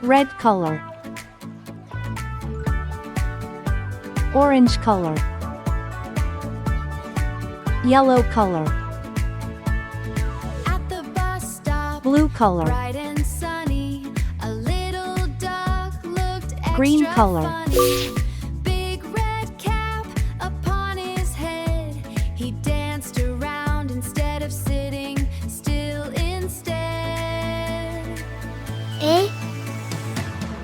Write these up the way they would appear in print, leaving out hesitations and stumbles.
Red color. Orange color. Yellow color. At the bus stop, Blue color. bright and sunny, a little duck looked extra Green color. funny. Big red cap upon his head, he danced around instead of sitting still instead. A.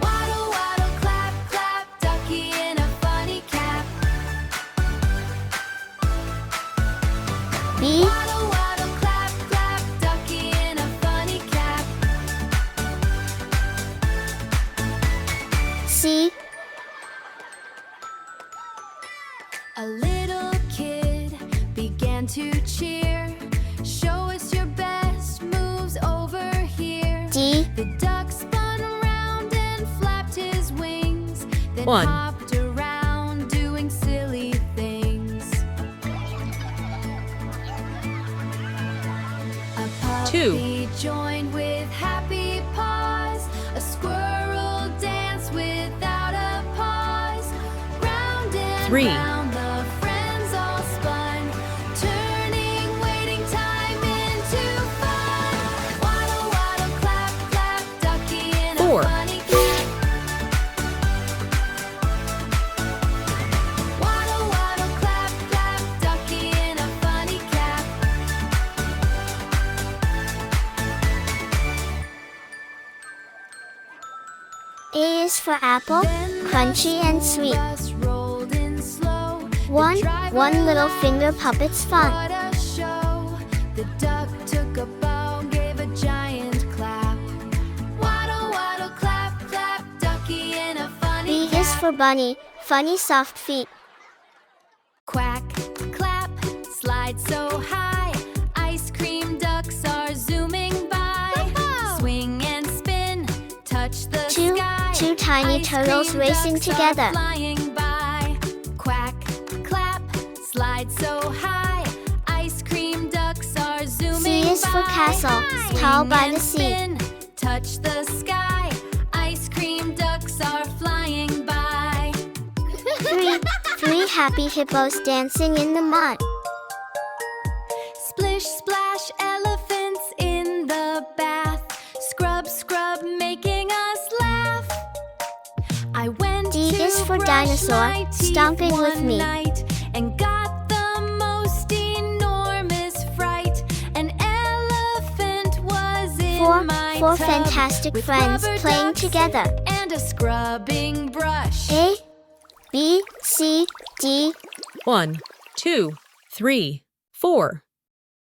Waddle, waddle, clap, clap, ducky in a funny cap. B. Waddle, waddle, clap, clap, ducky in a funny cap. C. A little kid began to cheer. Show us your best moves over here. D. The duck spun around and flapped his wings, then 1. hopped around doing silly things. A puppy joined with happy paws. A squirrel danced without a pause. Round and 3. round the friends all spun, turning waiting time into fun. Waddle, waddle, clap, clap, ducky in 4. a funny cap. Waddle, waddle, clap, clap, ducky in a funny cap. A is for apple, crunchy and sweet. Bus rolled in slow. One little finger puppet's fun. What a show! The duck took a bow, gave a giant clap. Waddle, waddle, clap, clap, ducky in a funny B is cap. for bunny, funny soft feet. Quack, clap, slide so high. Ice cream ducks are zooming by. Swing and spin, touch the sky. Two tiny Ice turtles cream racing ducks are together. flying by. Quack, clap, slide so high. Ice cream ducks are zooming C is for by. castle, Swing tall by and the sea. spin, touch the sky. Ice cream ducks are flying by. Three happy hippos dancing in the mud. Splish, splash, elephants in the bath. Scrub, scrub, making us laugh. I went D to is for brush dinosaur, my teeth stomping with one me. night and got the most enormous fright. An elephant was in my Four tub fantastic with friends rubber playing ducks together. and a scrubbing brush. A, B, C, D. 1, 2, 3, 4.